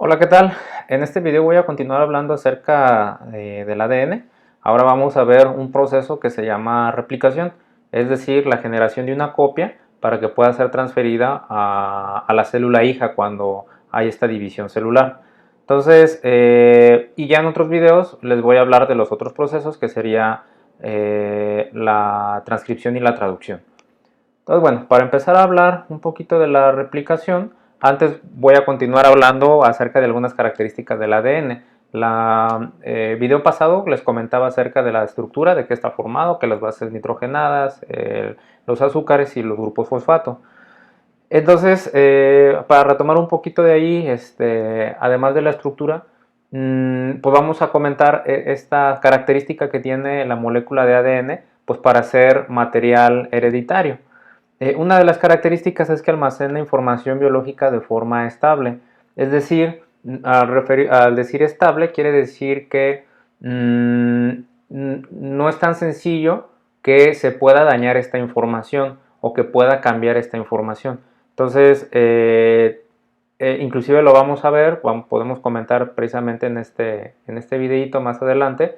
Hola, ¿qué tal? En este video voy a continuar hablando acerca del ADN. Ahora vamos a ver un proceso que se llama replicación, es decir, la generación de una copia para que pueda ser transferida a la célula hija cuando hay esta división celular. Entonces, y ya en otros videos les voy a hablar de los otros procesos que sería la transcripción y la traducción. Entonces, bueno, para empezar a hablar un poquito de la replicación, antes voy a continuar hablando acerca de algunas características del ADN. El video pasado les comentaba acerca de la estructura, de qué está formado, que las bases nitrogenadas, los azúcares y los grupos fosfato. Entonces, para retomar un poquito de ahí, además de la estructura, pues vamos a comentar esta característica que tiene la molécula de ADN, pues para ser material hereditario. Una de las características es que almacena información biológica de forma estable. Es decir, al decir estable quiere decir que no es tan sencillo que se pueda dañar esta información o que pueda cambiar esta información. Entonces, inclusive lo vamos a ver, podemos comentar precisamente en este videito más adelante,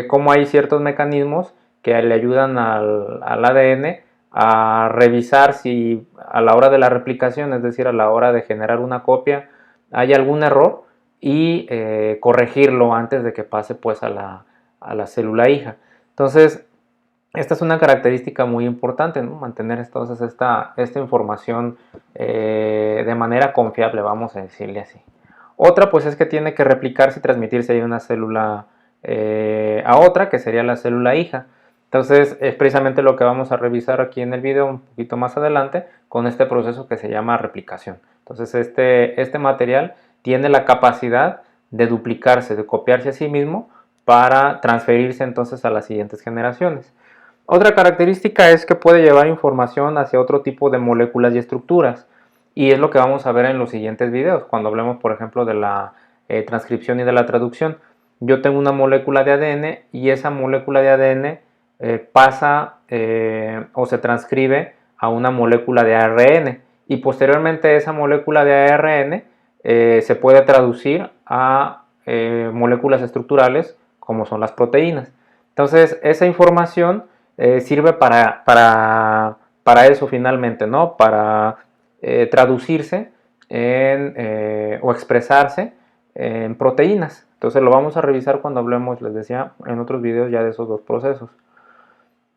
cómo hay ciertos mecanismos que le ayudan al ADN a revisar si a la hora de la replicación, es decir, a la hora de generar una copia, hay algún error y corregirlo antes de que pase pues a la célula hija. Entonces, esta es una característica muy importante, ¿no? Mantener entonces esta información de manera confiable, vamos a decirle así. Otra pues es que tiene que replicarse y transmitirse de una célula a otra, que sería la célula hija. Entonces es precisamente lo que vamos a revisar aquí en el video un poquito más adelante con este proceso que se llama replicación. Entonces este material tiene la capacidad de duplicarse, de copiarse a sí mismo para transferirse entonces a las siguientes generaciones. Otra característica es que puede llevar información hacia otro tipo de moléculas y estructuras, y es lo que vamos a ver en los siguientes videos, cuando hablemos por ejemplo de la transcripción y de la traducción. Yo tengo una molécula de ADN y esa molécula de ADN pasa o se transcribe a una molécula de ARN, y posteriormente esa molécula de ARN se puede traducir a moléculas estructurales como son las proteínas. Entonces esa información sirve para eso finalmente, ¿no? Para traducirse o expresarse en proteínas. Entonces lo vamos a revisar cuando hablemos, les decía, en otros videos ya de esos dos procesos.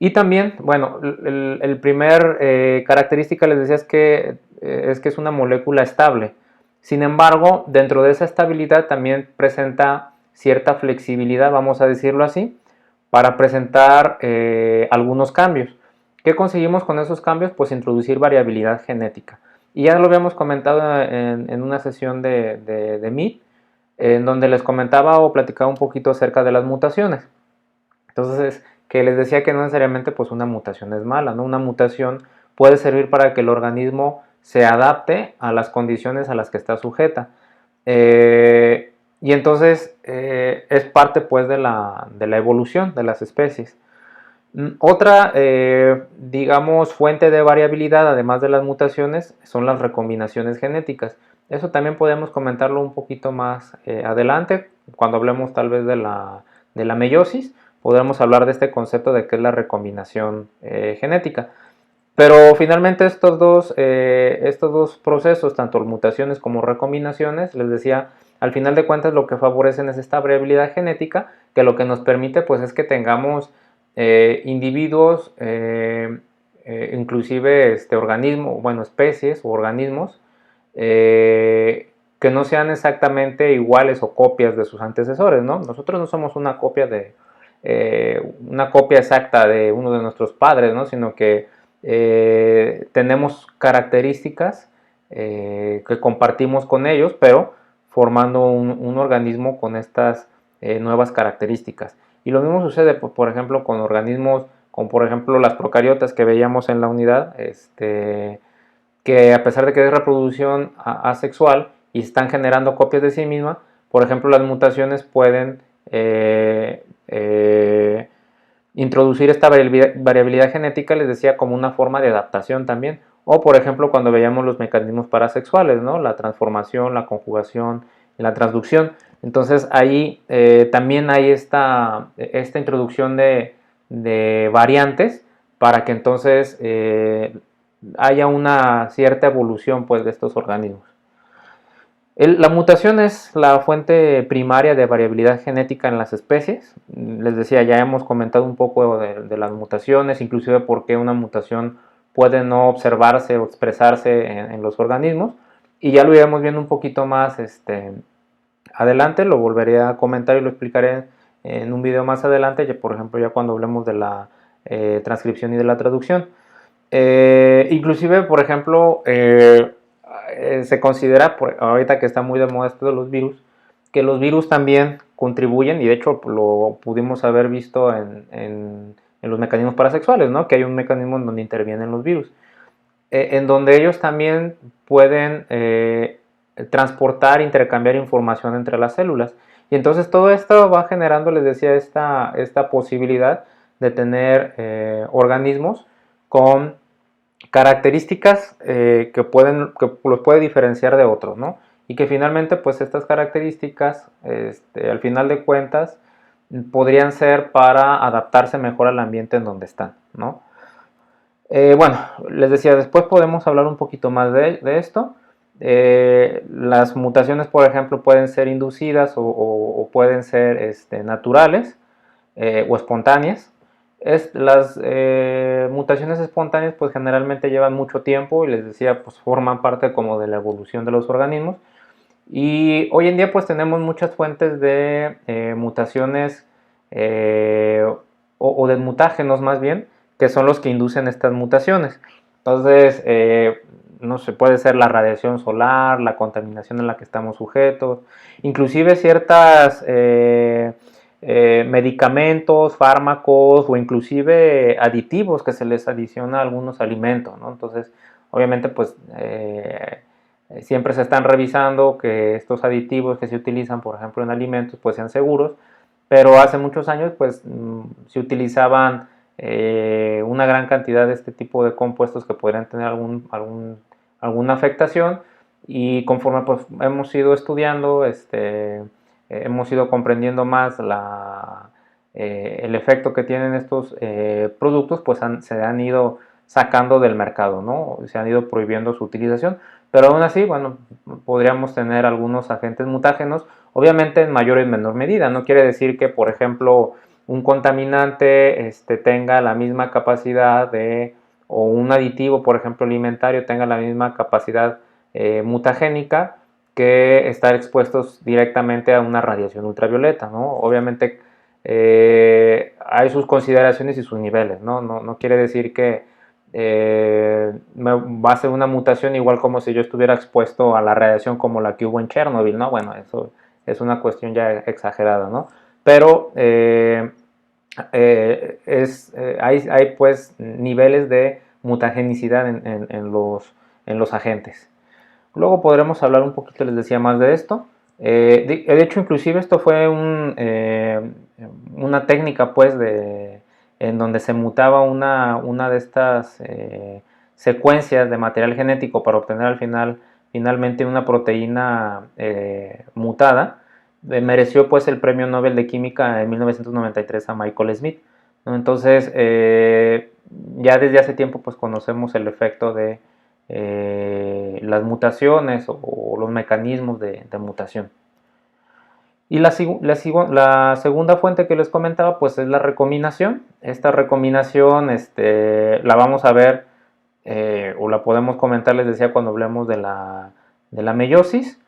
Y también, bueno, el primer característica les decía es que es una molécula estable. Sin embargo, dentro de esa estabilidad también presenta cierta flexibilidad, vamos a decirlo así, para presentar algunos cambios. ¿Qué conseguimos con esos cambios? Pues introducir variabilidad genética. Y ya lo habíamos comentado en una sesión de Meet, en donde les comentaba o platicaba un poquito acerca de las mutaciones. Entonces, que les decía que no necesariamente pues una mutación es mala, ¿no? Una mutación puede servir para que el organismo se adapte a las condiciones a las que está sujeta. Y entonces es parte pues de la evolución de las especies. Otra, digamos, fuente de variabilidad, además de las mutaciones, son las recombinaciones genéticas. Eso también podemos comentarlo un poquito más adelante, cuando hablemos tal vez de la meiosis, podremos hablar de este concepto de qué es la recombinación genética. Pero finalmente estos dos procesos, tanto mutaciones como recombinaciones, les decía, al final de cuentas lo que favorecen es esta variabilidad genética, que lo que nos permite pues es que tengamos individuos, inclusive organismos, bueno, especies o organismos, que no sean exactamente iguales o copias de sus antecesores, ¿no? Nosotros no somos una copia una copia exacta de uno de nuestros padres, ¿no? Sino que tenemos características que compartimos con ellos, pero formando un organismo con estas nuevas características. Y lo mismo sucede, por ejemplo, con organismos como por ejemplo las procariotas que veíamos en la unidad, que a pesar de que es reproducción asexual y están generando copias de sí misma, por ejemplo las mutaciones pueden introducir esta variabilidad genética, les decía, como una forma de adaptación también, O por ejemplo cuando veíamos los mecanismos parasexuales, ¿no? La transformación, la conjugación y la transducción. Entonces ahí también hay esta introducción de variantes para que entonces haya una cierta evolución, pues, de estos organismos. La mutación es la fuente primaria de variabilidad genética en las especies. Les decía, ya hemos comentado un poco de las mutaciones, inclusive por qué una mutación puede no observarse o expresarse en los organismos. Y ya lo iremos viendo un poquito más adelante, lo volveré a comentar y lo explicaré en un video más adelante, ya, por ejemplo, ya cuando hablemos de la transcripción y de la traducción. Inclusive, por ejemplo, se considera, ahorita que está muy de moda esto de los virus, que los virus también contribuyen, y de hecho lo pudimos haber visto en los mecanismos parasexuales, ¿no? Que hay un mecanismo en donde intervienen los virus, en donde ellos también pueden transportar, intercambiar información entre las células. Y entonces todo esto va generando, les decía, esta posibilidad de tener organismos con características que los puede diferenciar de otros, ¿no? Y que finalmente, pues estas características, al final de cuentas, podrían ser para adaptarse mejor al ambiente en donde están, ¿no? Bueno, les decía, después podemos hablar un poquito más de esto. Las mutaciones, por ejemplo, pueden ser inducidas o pueden ser naturales o espontáneas. Las mutaciones espontáneas pues generalmente llevan mucho tiempo y les decía pues forman parte como de la evolución de los organismos, y hoy en día pues tenemos muchas fuentes de mutaciones o de mutágenos más bien, que son los que inducen estas mutaciones. Entonces no sé, puede ser la radiación solar, la contaminación en la que estamos sujetos, inclusive ciertas medicamentos, fármacos o inclusive aditivos que se les adiciona a algunos alimentos, ¿no? Entonces, obviamente, pues siempre se están revisando que estos aditivos que se utilizan, por ejemplo, en alimentos, pues sean seguros, pero hace muchos años, pues se utilizaban una gran cantidad de este tipo de compuestos que podrían tener alguna afectación, y conforme pues hemos ido estudiando, hemos ido comprendiendo más el efecto que tienen estos productos, pues se han ido sacando del mercado, ¿no? Se han ido prohibiendo su utilización, pero aún así, bueno, podríamos tener algunos agentes mutágenos, obviamente en mayor y menor medida. No quiere decir que, por ejemplo, un contaminante tenga la misma capacidad o un aditivo, por ejemplo, alimentario, tenga la misma capacidad mutagénica que estar expuestos directamente a una radiación ultravioleta, ¿no? Obviamente hay sus consideraciones y sus niveles, ¿no? No quiere decir que va a ser una mutación igual como si yo estuviera expuesto a la radiación como la que hubo en Chernobyl, ¿no? Bueno, eso es una cuestión ya exagerada, ¿no? Pero hay pues niveles de mutagenicidad en los agentes. Luego podremos hablar un poquito, les decía, más de esto. De hecho, inclusive esto fue una técnica, pues, en donde se mutaba una de estas secuencias de material genético para obtener finalmente una proteína mutada. Mereció, pues, el premio Nobel de Química en 1993 a Michael Smith, ¿no? Entonces, ya desde hace tiempo, pues, conocemos el efecto de las mutaciones o los mecanismos de mutación. Y la segunda fuente que les comentaba pues es la recombinación. Esta recombinación la vamos a ver o la podemos comentar, les decía, cuando hablemos de la meiosis.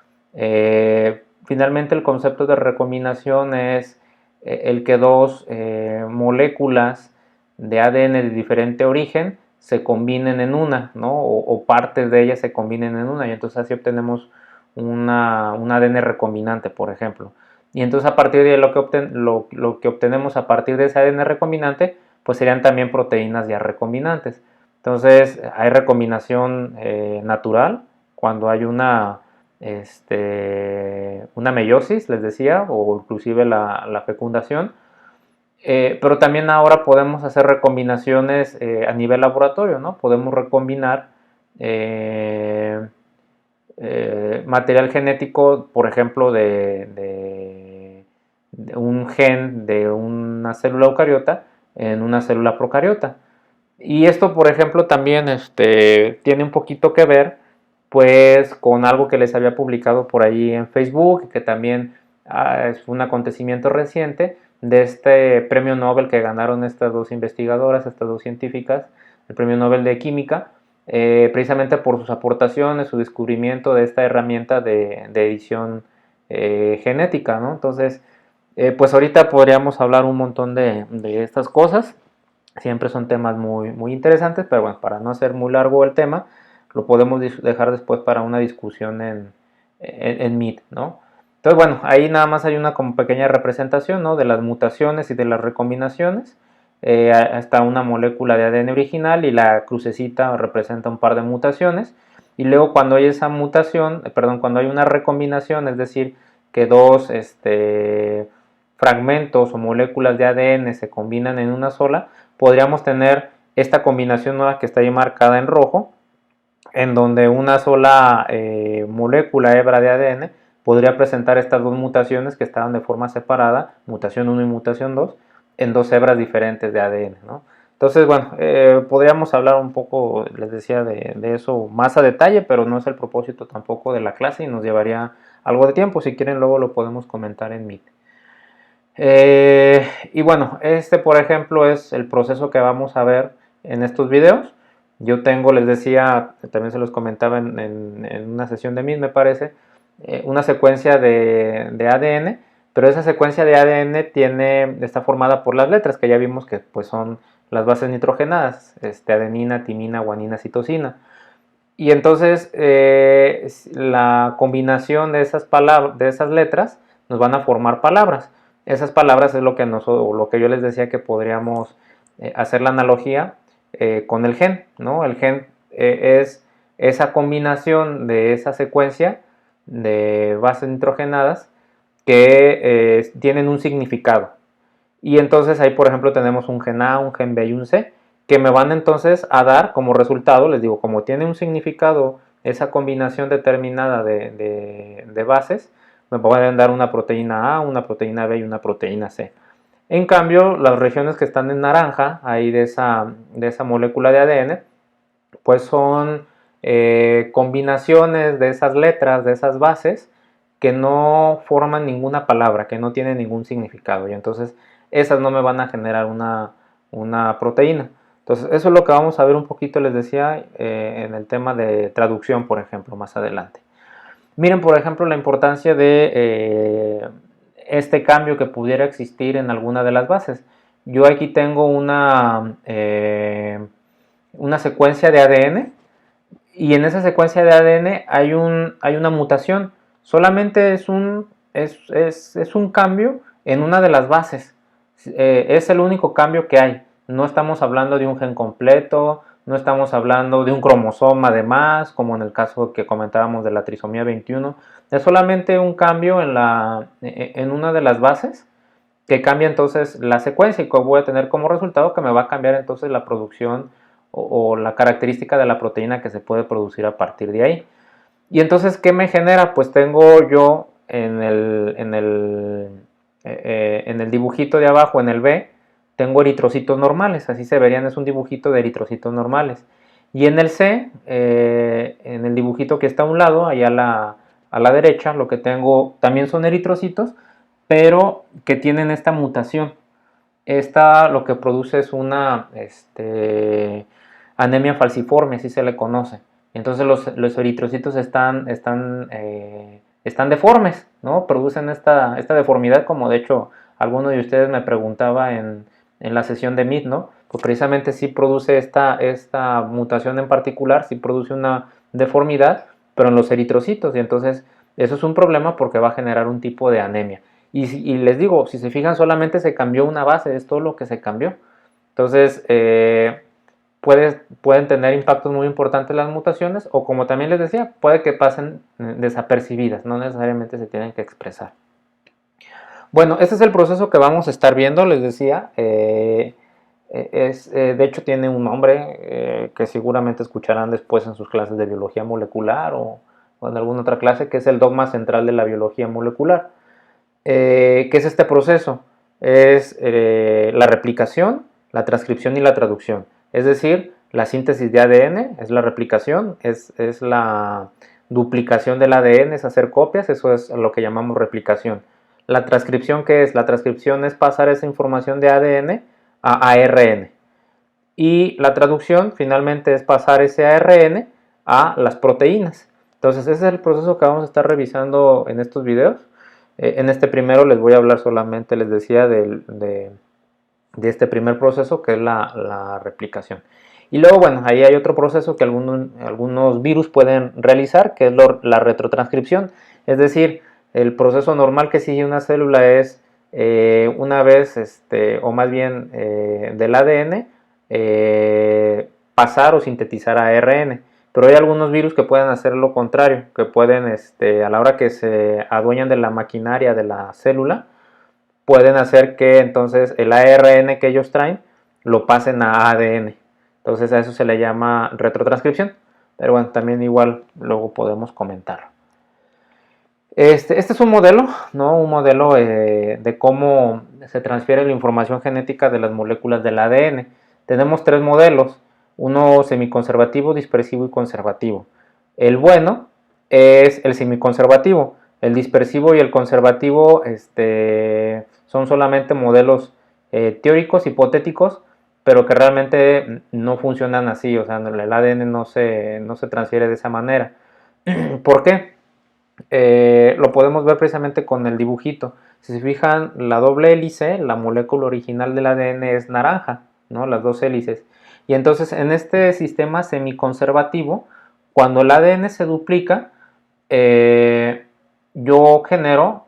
Finalmente el concepto de recombinación es el que dos moléculas de ADN de diferente origen se combinen en una, ¿no? O partes de ellas se combinen en una, y entonces así obtenemos un ADN recombinante, por ejemplo. Y entonces a partir de lo que obtenemos a partir de ese ADN recombinante, pues serían también proteínas ya recombinantes. Entonces hay recombinación natural cuando hay una meiosis, les decía, o inclusive la fecundación. Pero también ahora podemos hacer recombinaciones a nivel laboratorio, ¿no? Podemos recombinar material genético, por ejemplo, de un gen de una célula eucariota en una célula procariota. Y esto, por ejemplo, también tiene un poquito que ver pues con algo que les había publicado por ahí en Facebook, que también es un acontecimiento reciente de este premio Nobel que ganaron estas dos investigadoras, estas dos científicas, el premio Nobel de Química, precisamente por sus aportaciones, su descubrimiento de esta herramienta de edición genética, ¿no? Entonces, pues ahorita podríamos hablar un montón de estas cosas. Siempre son temas muy, muy interesantes, pero bueno, para no hacer muy largo el tema, lo podemos dejar después para una discusión en Meet, ¿no? Entonces, bueno, ahí nada más hay una como pequeña representación, ¿no? De las mutaciones y de las recombinaciones. Está una molécula de ADN original y la crucecita representa un par de mutaciones. Y luego cuando hay esa mutación, perdón, cuando hay una recombinación, es decir, que dos fragmentos o moléculas de ADN se combinan en una sola, podríamos tener esta combinación nueva que está ahí marcada en rojo, en donde una sola molécula hebra de ADN podría presentar estas dos mutaciones que estaban de forma separada, mutación 1 y mutación 2, en dos hebras diferentes de ADN, ¿no? Entonces, bueno, podríamos hablar un poco, les decía, de eso más a detalle, pero no es el propósito tampoco de la clase y nos llevaría algo de tiempo. Si quieren, luego lo podemos comentar en Meet. Y bueno, por ejemplo es el proceso que vamos a ver en estos videos. Yo tengo, les decía, también se los comentaba en una sesión de Meet, me parece, una secuencia de ADN, pero esa secuencia de ADN está formada por las letras que ya vimos que pues son las bases nitrogenadas, adenina, timina, guanina, citosina. Y entonces la combinación de esas letras nos van a formar palabras. Esas palabras es lo que yo les decía que podríamos hacer la analogía con el gen, ¿no? El gen es esa combinación de esa secuencia de bases nitrogenadas que tienen un significado. Y entonces ahí, por ejemplo, tenemos un gen A, un gen B y un C, que me van entonces a dar como resultado, les digo, como tiene un significado esa combinación determinada de bases, me pueden dar una proteína A, una proteína B y una proteína C. En cambio, las regiones que están en naranja, ahí de esa molécula de ADN, pues son combinaciones de esas letras, de esas bases, que no forman ninguna palabra, que no tienen ningún significado. Y entonces esas no me van a generar una proteína. Entonces eso es lo que vamos a ver un poquito, les decía, en el tema de traducción, por ejemplo, más adelante. Miren, por ejemplo, la importancia de este cambio que pudiera existir en alguna de las bases. Yo aquí tengo una secuencia de ADN y en esa secuencia de ADN hay una mutación. Solamente es un cambio en una de las bases. Es el único cambio que hay. No estamos hablando de un gen completo, no estamos hablando de un cromosoma de más, como en el caso que comentábamos de la trisomía 21. Es solamente un cambio en una de las bases que cambia entonces la secuencia y que voy a tener como resultado que me va a cambiar entonces la producción o la característica de la proteína que se puede producir a partir de ahí. Y entonces, ¿qué me genera? Pues tengo yo en el dibujito de abajo, en el B, tengo eritrocitos normales, así se verían, es un dibujito de eritrocitos normales. Y en el C, en el dibujito que está a un lado, allá a la derecha, lo que tengo también son eritrocitos, pero que tienen esta mutación. Esta lo que produce es una anemia falciforme, así se le conoce. Entonces los eritrocitos están deformes, ¿no? Producen esta deformidad, como de hecho alguno de ustedes me preguntaba en la sesión de Meet, ¿no? Pues precisamente sí produce esta mutación en particular, sí produce una deformidad, pero en los eritrocitos, y entonces eso es un problema porque va a generar un tipo de anemia. Y les digo, si se fijan, solamente se cambió una base, es todo lo que se cambió. Entonces, pueden tener impactos muy importantes las mutaciones, o como también les decía, puede que pasen desapercibidas, no necesariamente se tienen que expresar. Bueno, este es el proceso que vamos a estar viendo, les decía. De hecho tiene un nombre que seguramente escucharán después en sus clases de biología molecular o en alguna otra clase, que es el dogma central de la biología molecular. ¿Qué es este proceso? Es la replicación, la transcripción y la traducción. Es decir, la síntesis de ADN es la replicación, es la duplicación del ADN, es hacer copias, eso es lo que llamamos replicación. La transcripción, ¿qué es? La transcripción es pasar esa información de ADN a ARN. Y la traducción finalmente es pasar ese ARN a las proteínas. Entonces ese es el proceso que vamos a estar revisando en estos videos. En este primero les voy a hablar solamente, les decía, de este primer proceso, que es la replicación. Y luego, bueno, ahí hay otro proceso que algunos virus pueden realizar, que es la retrotranscripción. Es decir, el proceso normal que sigue una célula es una vez, o más bien del ADN, pasar o sintetizar a ARN. Pero hay algunos virus que pueden hacer lo contrario, que pueden, a la hora que se adueñan de la maquinaria de la célula, pueden hacer que entonces el ARN que ellos traen lo pasen a ADN. Entonces a eso se le llama retrotranscripción. Pero bueno, también igual luego podemos comentar. Este es un modelo, ¿no? Un modelo de cómo se transfiere la información genética de las moléculas del ADN. Tenemos tres modelos, uno semiconservativo, dispersivo y conservativo. El bueno es el semiconservativo. El dispersivo y el conservativo son solamente modelos teóricos, hipotéticos, pero que realmente no funcionan así. O sea, el ADN no se transfiere de esa manera. ¿Por qué? Lo podemos ver precisamente con el dibujito. Si se fijan, la doble hélice, la molécula original del ADN es naranja, ¿no? Las dos hélices. Y entonces en este sistema semiconservativo, cuando el ADN se duplica, yo genero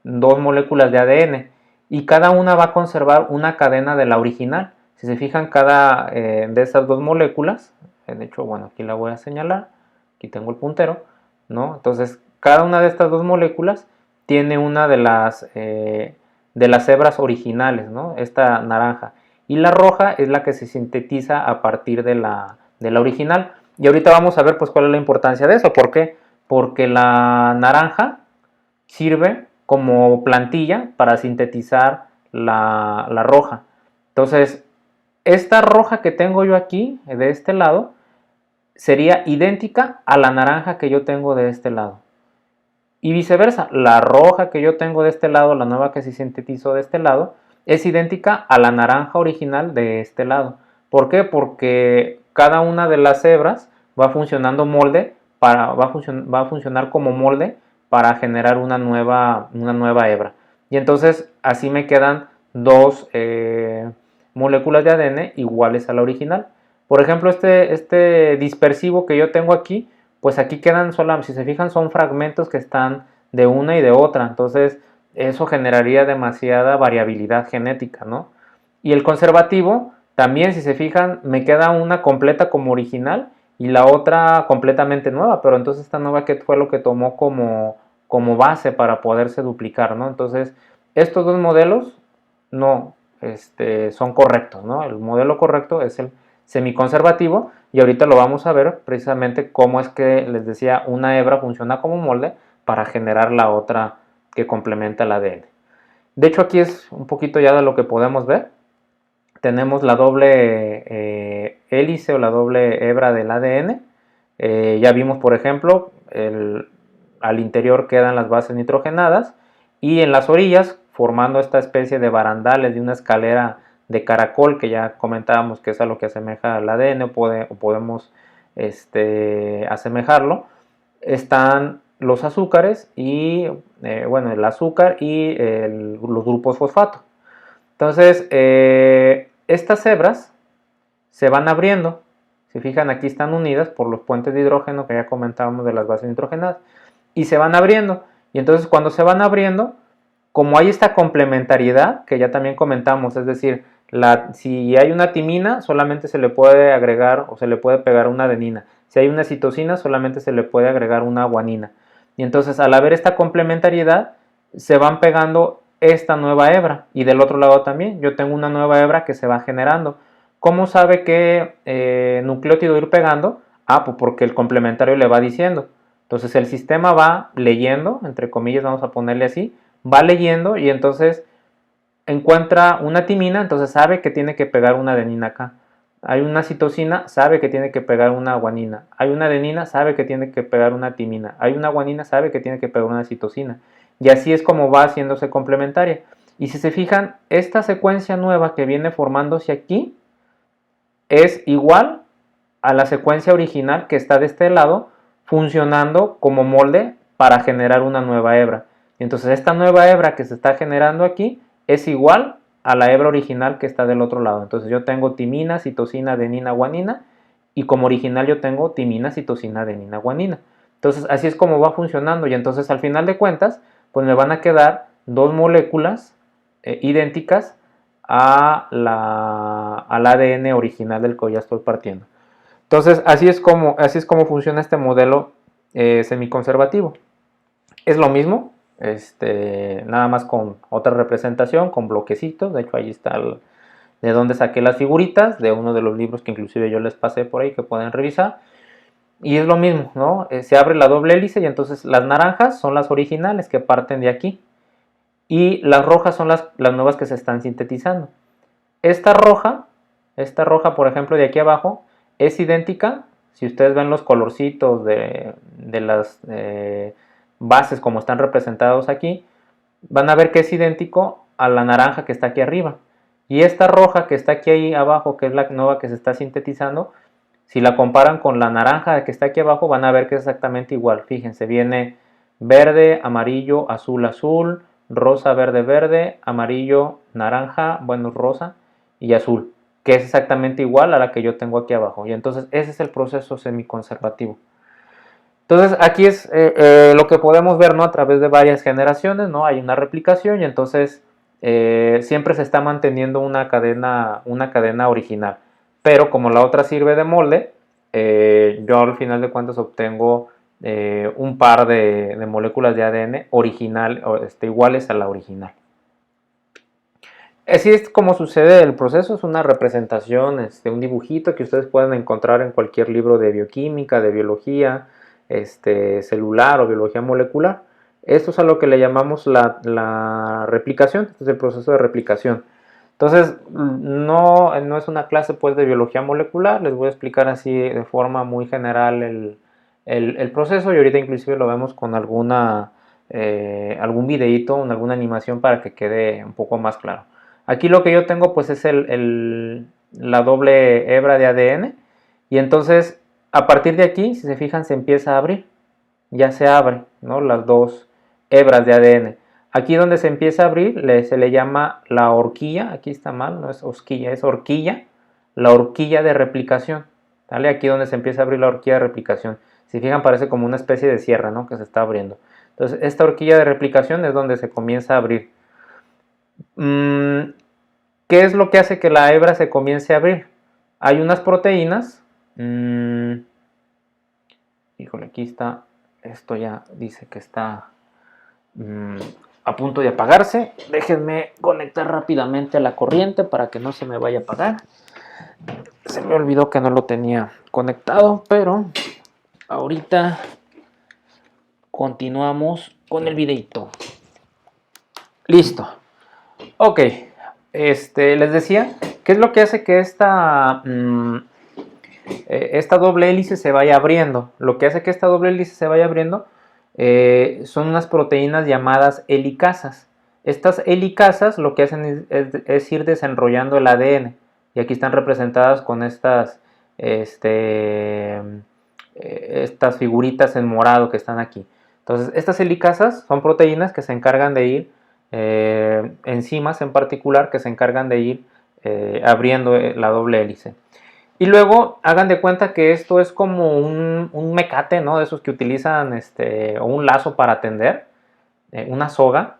dos moléculas de ADN y cada una va a conservar una cadena de la original. Si se fijan, cada de esas dos moléculas, de hecho, bueno, aquí la voy a señalar, aquí tengo el puntero, ¿no? Entonces, cada una de estas dos moléculas tiene una de las hebras originales, ¿no? Esta naranja. Y la roja es la que se sintetiza a partir de la original. Y ahorita vamos a ver pues cuál es la importancia de eso. ¿Por qué? Porque la naranja sirve como plantilla para sintetizar la roja. Entonces, esta roja que tengo yo aquí, de este lado, sería idéntica a la naranja que yo tengo de este lado. Y viceversa, la roja que yo tengo de este lado, la nueva que se sintetizó de este lado, es idéntica a la naranja original de este lado. ¿Por qué? Porque cada una de las hebras va funcionando va a funcionar como molde para generar una nueva hebra. Y entonces así me quedan dos moléculas de ADN iguales a la original. Por ejemplo, este dispersivo que yo tengo aquí, pues aquí quedan si se fijan, son fragmentos que están de una y de otra. Entonces, eso generaría demasiada variabilidad genética, ¿no? Y el conservativo, también, si se fijan, me queda una completa como original y la otra completamente nueva, pero entonces esta nueva que fue lo que tomó como base para poderse duplicar, ¿no? Entonces, estos dos modelos no son correctos, ¿no? El modelo correcto es el semiconservativo y ahorita lo vamos a ver precisamente cómo es que les decía una hebra funciona como molde para generar la otra que complementa el ADN. De hecho, aquí es un poquito ya de lo que podemos ver. Tenemos la doble hélice o la doble hebra del ADN. Ya vimos, por ejemplo, al interior quedan las bases nitrogenadas y en las orillas, formando esta especie de barandales de una escalera de caracol que ya comentábamos que es a lo que asemeja al ADN o podemos asemejarlo, están los azúcares y bueno, el azúcar y los grupos fosfato. Entonces, estas hebras se van abriendo. Si fijan, aquí están unidas por los puentes de hidrógeno que ya comentábamos de las bases nitrogenadas y se van abriendo. Y entonces cuando se van abriendo, como hay esta complementariedad que ya también comentamos, es decir, si hay una timina, solamente se le puede agregar o se le puede pegar una adenina. Si hay una citosina, solamente se le puede agregar una guanina. Y entonces, al haber esta complementariedad, se van pegando esta nueva hebra, y del otro lado también yo tengo una nueva hebra que se va generando. ¿Cómo sabe qué nucleótido ir pegando? Ah, pues porque el complementario le va diciendo. Entonces el sistema va leyendo, entre comillas vamos a ponerle así, va leyendo y entonces encuentra una timina, entonces sabe que tiene que pegar una adenina acá. Hay una citosina, sabe que tiene que pegar una guanina. Hay una adenina, sabe que tiene que pegar una timina. Hay una guanina, sabe que tiene que pegar una citosina. Y así es como va haciéndose complementaria. Y si se fijan, esta secuencia nueva que viene formándose aquí es igual a la secuencia original que está de este lado, funcionando como molde para generar una nueva hebra. Entonces esta nueva hebra que se está generando aquí es igual a la hebra original que está del otro lado. Entonces yo tengo timina, citosina, adenina, guanina, y como original yo tengo timina, citosina, adenina, guanina. Entonces así es como va funcionando, y entonces al final de cuentas pues me van a quedar dos moléculas idénticas al ADN original del que ya estoy partiendo. Entonces así es como funciona este modelo semiconservativo. Es lo mismo, nada más con otra representación, con bloquecitos. De hecho ahí está de donde saqué las figuritas, de uno de los libros que inclusive yo les pasé por ahí que pueden revisar. Y es lo mismo, ¿no? Se abre la doble hélice y entonces las naranjas son las originales que parten de aquí. Y las rojas son las nuevas que se están sintetizando. Esta roja, por ejemplo, de aquí abajo, es idéntica. Si ustedes ven los colorcitos de las bases como están representados aquí, van a ver que es idéntico a la naranja que está aquí arriba. Y esta roja que está aquí ahí abajo, que es la nueva que se está sintetizando, si la comparan con la naranja que está aquí abajo, van a ver que es exactamente igual. Fíjense, viene verde, amarillo, azul, azul, rosa, verde, verde, amarillo, naranja, bueno, rosa y azul, que es exactamente igual a la que yo tengo aquí abajo. Y entonces ese es el proceso semiconservativo. Entonces aquí es lo que podemos ver, ¿no? A través de varias generaciones, ¿no? Hay una replicación y entonces siempre se está manteniendo una cadena original. Pero como la otra sirve de molde, yo al final de cuentas obtengo un par de moléculas de ADN original, iguales a la original. Así es como sucede el proceso, es una representación, un dibujito que ustedes pueden encontrar en cualquier libro de bioquímica, de biología, celular o biología molecular. Esto es a lo que le llamamos la replicación, este es el proceso de replicación. Entonces, no es una clase pues de biología molecular, les voy a explicar así de forma muy general el proceso, y ahorita inclusive lo vemos con algún videito, alguna animación para que quede un poco más claro. Aquí lo que yo tengo pues es la doble hebra de ADN, y entonces a partir de aquí, si se fijan, se empieza a abrir, ya se abre, ¿no? Las dos hebras de ADN. Aquí donde se empieza a abrir se le llama la horquilla, aquí está mal, no es horquilla, es horquilla, la horquilla de replicación, ¿vale? Aquí donde se empieza a abrir la horquilla de replicación. Si fijan, parece como una especie de sierra, ¿no? Que se está abriendo. Entonces esta horquilla de replicación es donde se comienza a abrir. ¿Qué es lo que hace que la hebra se comience a abrir? Hay unas proteínas. Híjole, aquí está. Esto ya dice que está a punto de apagarse. Déjenme conectar rápidamente a la corriente para que no se me vaya a apagar. Se me olvidó que no lo tenía conectado, pero ahorita continuamos con el videito. Listo. Ok. Les decía, ¿qué es lo que hace que esta doble hélice se vaya abriendo? Lo que hace que esta doble hélice se vaya abriendo son unas proteínas llamadas helicasas. Estas helicasas lo que hacen es ir desenrollando el ADN, y aquí están representadas con estas figuritas en morado que están aquí. Entonces estas helicasas son proteínas que se encargan de ir, enzimas en particular, que se encargan de ir abriendo la doble hélice. Y luego hagan de cuenta que esto es como un mecate, ¿no? De esos que utilizan o un lazo para tender, una soga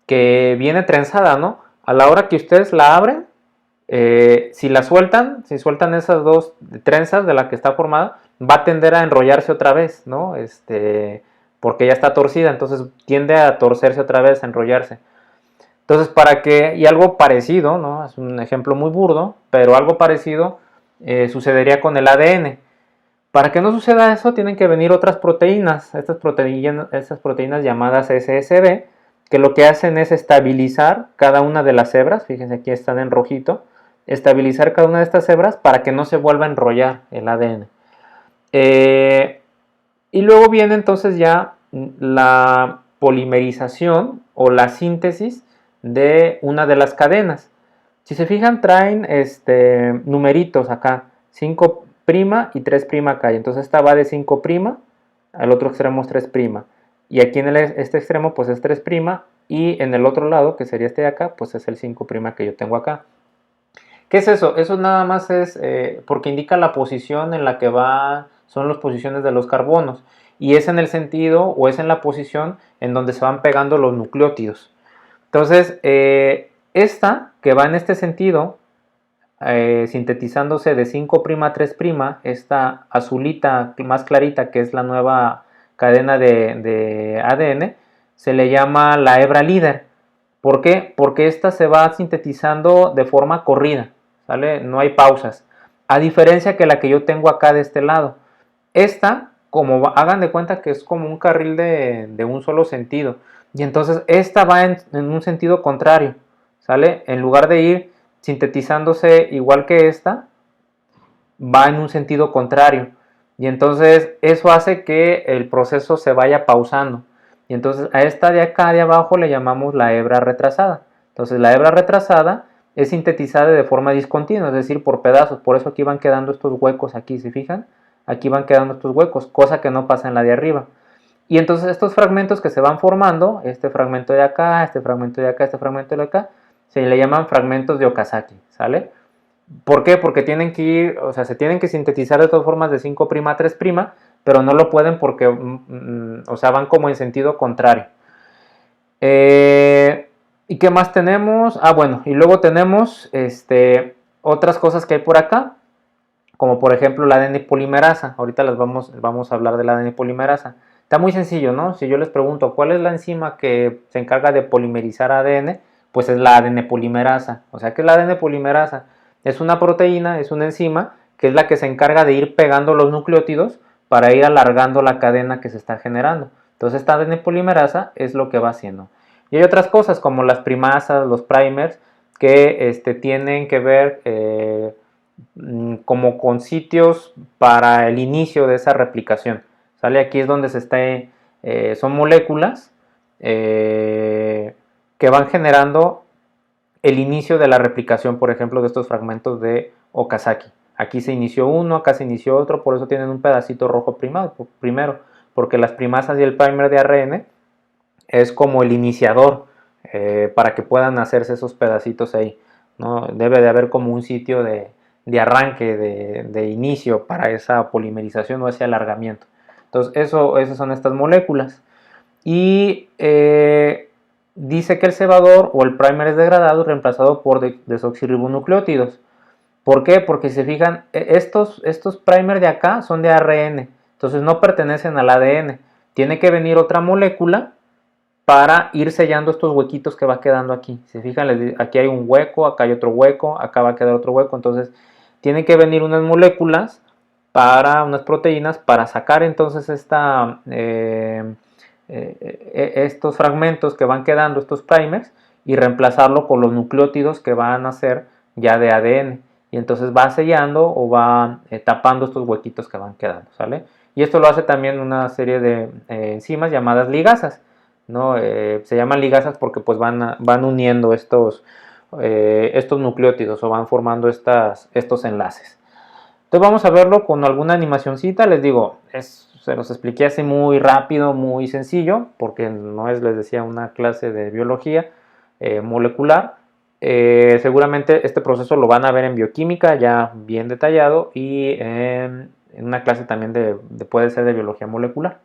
que viene trenzada, ¿no? A la hora que ustedes la abren, si sueltan esas dos trenzas de la que está formada, va a tender a enrollarse otra vez, ¿no? Porque ya está torcida, entonces tiende a torcerse otra vez, a enrollarse. Entonces, y algo parecido, ¿no? Es un ejemplo muy burdo, pero algo parecido sucedería con el ADN. Para que no suceda eso, tienen que venir otras proteínas, estas proteínas llamadas SSB, que lo que hacen es estabilizar cada una de las hebras, fíjense aquí están en rojito, estabilizar cada una de estas hebras para que no se vuelva a enrollar el ADN. Y luego viene entonces ya la polimerización o la síntesis de una de las cadenas. Si se fijan, traen numeritos acá, 5' y 3' acá. Y entonces esta va de 5', al otro extremo es 3'. Y aquí en este extremo pues es 3', y en el otro lado, que sería este de acá, pues es el 5' que yo tengo acá. ¿Qué es eso? Eso nada más es porque indica la posición en la que son las posiciones de los carbonos. Y es en el sentido, o es en la posición en donde se van pegando los nucleótidos. Entonces, esta que va en este sentido, sintetizándose de 5' a 3', esta azulita más clarita que es la nueva cadena de ADN, se le llama la hebra líder. ¿Por qué? Porque esta se va sintetizando de forma corrida, ¿sale? No hay pausas. A diferencia que la que yo tengo acá de este lado. Esta, hagan de cuenta que es como un carril de un solo sentido. Y entonces esta va en un sentido contrario, ¿sale? En lugar de ir sintetizándose igual que esta, va en un sentido contrario. Y entonces eso hace que el proceso se vaya pausando. Y entonces a esta de acá de abajo le llamamos la hebra retrasada. Entonces la hebra retrasada es sintetizada de forma discontinua, es decir, por pedazos. Por eso aquí van quedando estos huecos aquí, ¿se fijan? Aquí van quedando estos huecos, cosa que no pasa en la de arriba. Y entonces estos fragmentos que se van formando, este fragmento de acá, este fragmento de acá, este fragmento de acá, se le llaman fragmentos de Okazaki, ¿sale? ¿Por qué? Porque tienen que ir, o sea, se tienen que sintetizar de todas formas de 5' a 3', pero no lo pueden porque, o sea, van como en sentido contrario. ¿Y qué más tenemos? Ah, bueno, y luego tenemos otras cosas que hay por acá, como por ejemplo la ADN polimerasa. Ahorita vamos a hablar de la ADN polimerasa. Está muy sencillo, ¿no? Si yo les pregunto cuál es la enzima que se encarga de polimerizar ADN, pues es la ADN polimerasa. O sea, ¿qué es la ADN polimerasa? Es una proteína, es una enzima, que es la que se encarga de ir pegando los nucleótidos para ir alargando la cadena que se está generando. Entonces esta ADN polimerasa es lo que va haciendo. Y hay otras cosas como las primasas, los primers, que tienen que ver como con sitios para el inicio de esa replicación. ¿Sale? Aquí es donde son moléculas que van generando el inicio de la replicación, por ejemplo, de estos fragmentos de Okazaki. Aquí se inició uno, acá se inició otro, por eso tienen un pedacito rojo primero, porque las primasas y el primer de ARN es como el iniciador para que puedan hacerse esos pedacitos ahí, ¿no? Debe de haber como un sitio de arranque, de inicio para esa polimerización o ese alargamiento. Entonces, esas son estas moléculas. Y dice que el cebador o el primer es degradado y reemplazado por desoxirribonucleótidos. ¿Por qué? Porque si se fijan, estos primers de acá son de ARN, entonces no pertenecen al ADN. Tiene que venir otra molécula para ir sellando estos huequitos que va quedando aquí. Si se fijan, aquí hay un hueco, acá hay otro hueco, acá va a quedar otro hueco. Entonces tienen que venir unas moléculas unas proteínas para sacar entonces estos fragmentos que van quedando, estos primers, y reemplazarlo con los nucleótidos que van a ser ya de ADN. Y entonces va sellando o va tapando estos huequitos que van quedando, ¿sale? Y esto lo hace también una serie de enzimas llamadas ligasas, ¿no? Se llaman ligasas porque pues van uniendo estos nucleótidos o van formando estos enlaces. Entonces vamos a verlo con alguna animacioncita. Les digo, se los expliqué así muy rápido, muy sencillo, porque no es, les decía, una clase de biología molecular. Seguramente este proceso lo van a ver en bioquímica ya bien detallado y en una clase también puede ser de biología molecular.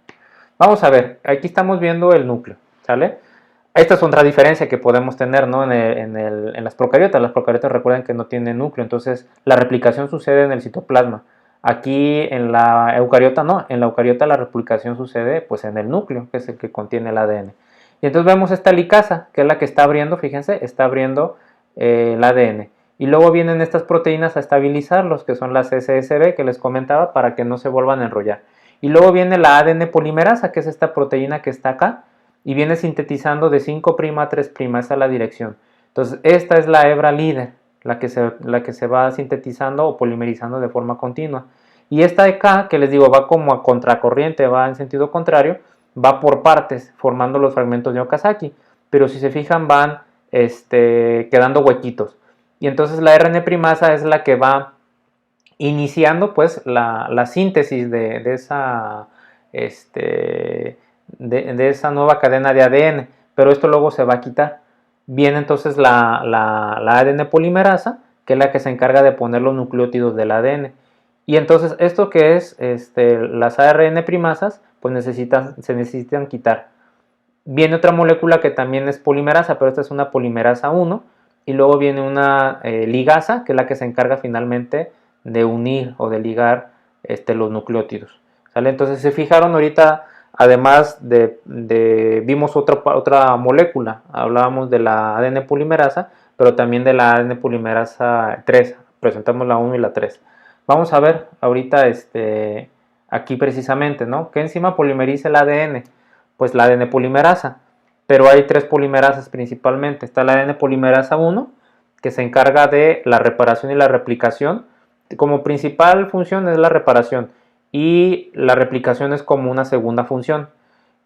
Vamos a ver, aquí estamos viendo el núcleo, ¿sale? Esta es otra diferencia que podemos tener, ¿no? en las procariotas. Las procariotas, recuerden que no tienen núcleo, entonces la replicación sucede en el citoplasma. Aquí en la eucariota no, en la eucariota la replicación sucede pues en el núcleo, que es el que contiene el ADN. Y entonces vemos esta licasa, que es la que está abriendo, fíjense, está abriendo el ADN. Y luego vienen estas proteínas a estabilizarlos, que son las SSB que les comentaba, para que no se vuelvan a enrollar. Y luego viene la ADN polimerasa, que es esta proteína que está acá, y viene sintetizando de 5' a 3', esa es la dirección. Entonces esta es la hebra líder, la que se va sintetizando o polimerizando de forma continua. Y esta de acá, que les digo, va como a contracorriente, va en sentido contrario, va por partes, formando los fragmentos de Okazaki. Pero si se fijan, van quedando huequitos. Y entonces la RN primasa es la que va iniciando pues la síntesis de esa nueva cadena de ADN, pero esto luego se va a quitar. Viene entonces la ADN polimerasa, que es la que se encarga de poner los nucleótidos del ADN. Y entonces esto que es las ARN primasas, pues se necesitan quitar. Viene otra molécula que también es polimerasa, pero esta es una polimerasa 1, y luego viene una ligasa, que es la que se encarga finalmente de unir o de ligar los nucleótidos. ¿Sale? Entonces se fijaron ahorita, además vimos otra molécula, hablábamos de la ADN polimerasa, pero también de la ADN polimerasa 3, presentamos la 1 y la 3. Vamos a ver ahorita aquí precisamente, ¿no? ¿Qué enzima polimeriza el ADN? Pues la ADN polimerasa, pero hay 3 polimerasas principalmente. Está la ADN polimerasa 1, que se encarga de la reparación y la replicación. Como principal función es la reparación, y la replicación es como una segunda función.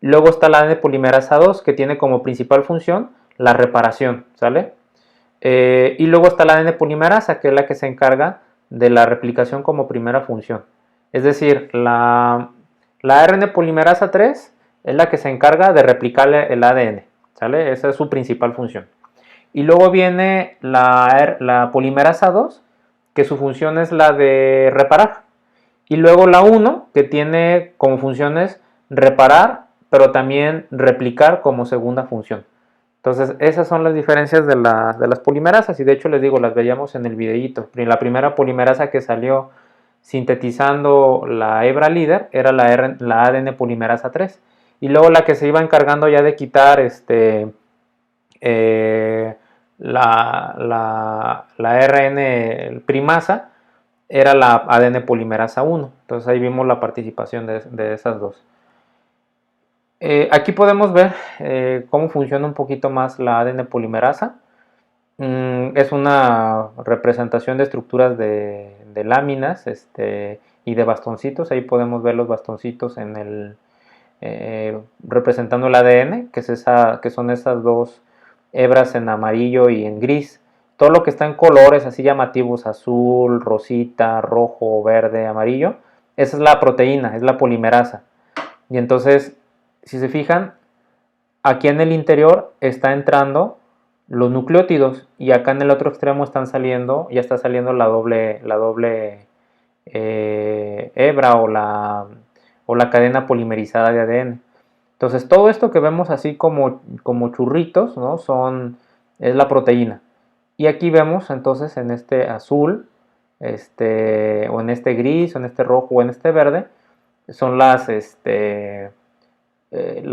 Luego está la ADN polimerasa 2, que tiene como principal función la reparación, ¿sale? Y luego está la ADN polimerasa, que es la que se encarga de la replicación como primera función. Es decir, la ARN polimerasa 3 es la que se encarga de replicar el ADN, ¿sale? Esa es su principal función. Y luego viene la polimerasa 2, que su función es la de reparar. Y luego la 1, que tiene como funciones reparar, pero también replicar como segunda función. Entonces, esas son las diferencias de las polimerasas, y de hecho les digo, las veíamos en el videíto. La primera polimerasa que salió sintetizando la hebra líder era la ADN polimerasa 3. Y luego la que se iba encargando ya de quitar la RN primasa era la ADN polimerasa 1. Entonces ahí vimos la participación de esas dos. Aquí podemos ver cómo funciona un poquito más la ADN polimerasa. Es una representación de estructuras de láminas y de bastoncitos. Ahí podemos ver los bastoncitos representando el ADN, que son esas dos hebras en amarillo y en gris. Todo lo que está en colores así llamativos, azul, rosita, rojo, verde, amarillo, esa es la proteína, es la polimerasa. Y entonces, si se fijan, aquí en el interior está entrando los nucleótidos, y acá en el otro extremo ya está saliendo la doble hebra o la cadena polimerizada de ADN. Entonces todo esto que vemos así como churritos, ¿no? Es la proteína. Y aquí vemos entonces en este azul, o en este gris, o en este rojo, o en este verde, son las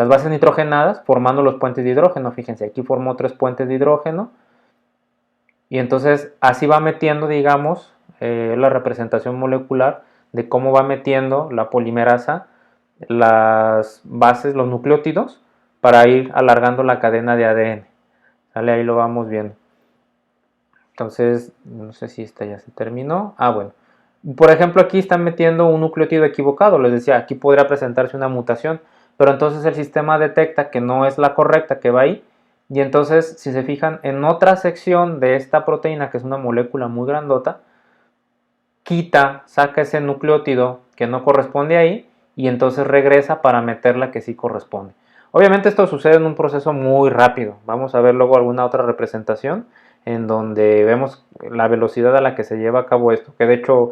bases nitrogenadas formando los puentes de hidrógeno. Fíjense, aquí formó 3 puentes de hidrógeno, y entonces así va metiendo, digamos, la representación molecular de cómo va metiendo la polimerasa las bases, los nucleótidos, para ir alargando la cadena de ADN. ¿Sale? Ahí lo vamos viendo. Entonces, no sé si esta ya se terminó. Bueno. Por ejemplo, aquí están metiendo un nucleótido equivocado. Les decía, aquí podría presentarse una mutación, pero entonces el sistema detecta que no es la correcta que va ahí. Y entonces, si se fijan, en otra sección de esta proteína, que es una molécula muy grandota, saca ese nucleótido que no corresponde ahí, y entonces regresa para meter la que sí corresponde. Obviamente esto sucede en un proceso muy rápido. Vamos a ver luego alguna otra representación en donde vemos la velocidad a la que se lleva a cabo esto, que de hecho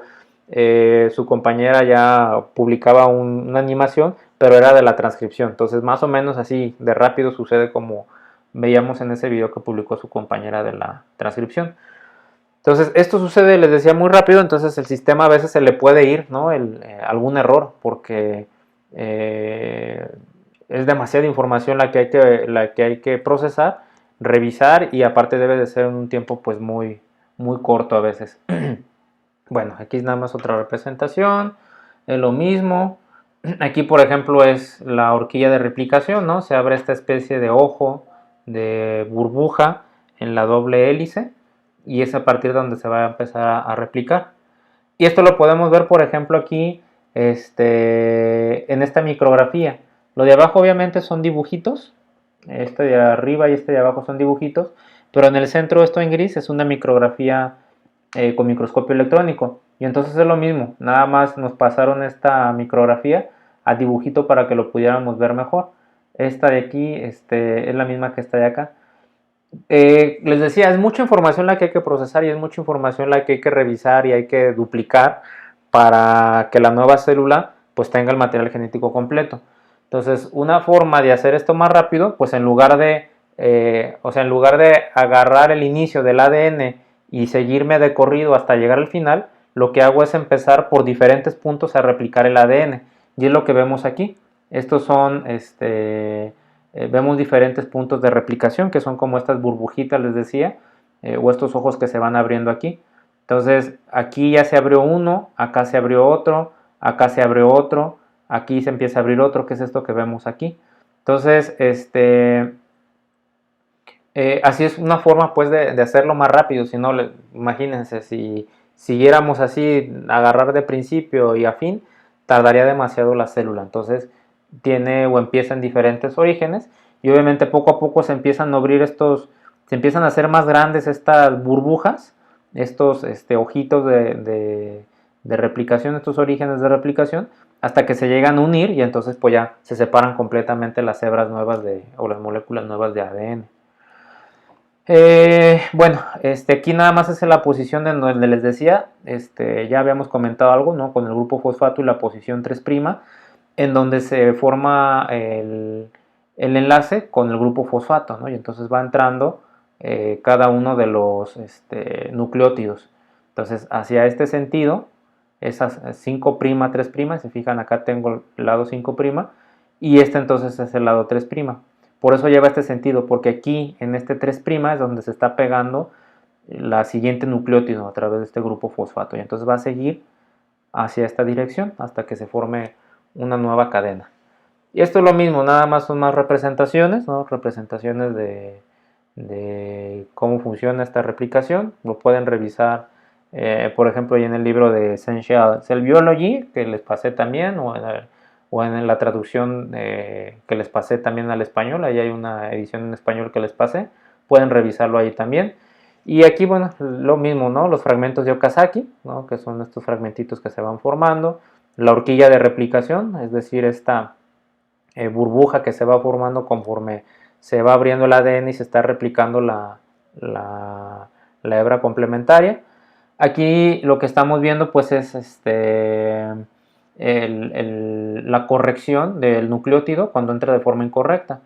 su compañera ya publicaba una animación, pero era de la transcripción. Entonces más o menos así de rápido sucede como veíamos en ese video que publicó su compañera de la transcripción. Entonces esto sucede, les decía, muy rápido. Entonces el sistema a veces se le puede ir, ¿no? Algún error, porque es demasiada información la que hay que procesar, revisar, y aparte debe de ser en un tiempo pues muy, muy corto a veces. Bueno, aquí es nada más otra representación, es lo mismo. Aquí, por ejemplo, es la horquilla de replicación, ¿no? Se abre esta especie de ojo de burbuja en la doble hélice, y es a partir de donde se va a empezar a replicar. Y esto lo podemos ver, por ejemplo, aquí en esta micrografía. Lo de abajo obviamente son dibujitos, este de arriba y este de abajo son dibujitos, pero en el centro, esto en gris, es una micrografía con microscopio electrónico. Y entonces es lo mismo, nada más nos pasaron esta micrografía a dibujito para que lo pudiéramos ver mejor. Esta de aquí es la misma que esta de acá. Les decía, es mucha información la que hay que procesar, y es mucha información la que hay que revisar y hay que duplicar para que la nueva célula pues tenga el material genético completo. Entonces, una forma de hacer esto más rápido, pues en lugar de agarrar el inicio del ADN y seguirme de corrido hasta llegar al final, lo que hago es empezar por diferentes puntos a replicar el ADN. Y es lo que vemos aquí. Estos son, vemos diferentes puntos de replicación, que son como estas burbujitas, les decía, o estos ojos que se van abriendo aquí. Entonces, aquí ya se abrió uno, acá se abrió otro, acá se abrió otro, aquí se empieza a abrir otro, que es esto que vemos aquí. Entonces, así es una forma pues de hacerlo más rápido. Si no, imagínense, si siguiéramos así, agarrar de principio y a fin, tardaría demasiado la célula. Entonces tiene o empieza en diferentes orígenes, y obviamente poco a poco se empiezan a abrir se empiezan a hacer más grandes estas burbujas, estos ojitos de replicación, estos orígenes de replicación, hasta que se llegan a unir, y entonces pues ya se separan completamente las hebras nuevas o las moléculas nuevas de ADN. Bueno, aquí nada más es la posición en donde les decía, ya habíamos comentado algo, ¿no? Con el grupo fosfato y la posición 3', en donde se forma el enlace con el grupo fosfato, ¿no? Y entonces va entrando cada uno de los nucleótidos. Entonces, hacia este sentido, esas 5', 3', se fijan, acá tengo el lado 5', y entonces es el lado 3'. Por eso lleva este sentido, porque aquí en este 3' es donde se está pegando la siguiente nucleótido a través de este grupo fosfato, y entonces va a seguir hacia esta dirección hasta que se forme una nueva cadena. Y esto es lo mismo, nada más son más representaciones, ¿no? Representaciones de cómo funciona esta replicación. Lo pueden revisar, por ejemplo, en el libro de Essential Cell Biology, que les pasé también, o en la traducción que les pasé también al español. Ahí hay una edición en español que les pasé, pueden revisarlo ahí también. Y aquí, bueno, lo mismo, ¿no? Los fragmentos de Okazaki, ¿no? Que son estos fragmentitos que se van formando. La horquilla de replicación, es decir, esta burbuja que se va formando conforme se va abriendo el ADN y se está replicando la hebra complementaria. Aquí lo que estamos viendo pues es la corrección del nucleótido cuando entra de forma incorrecta.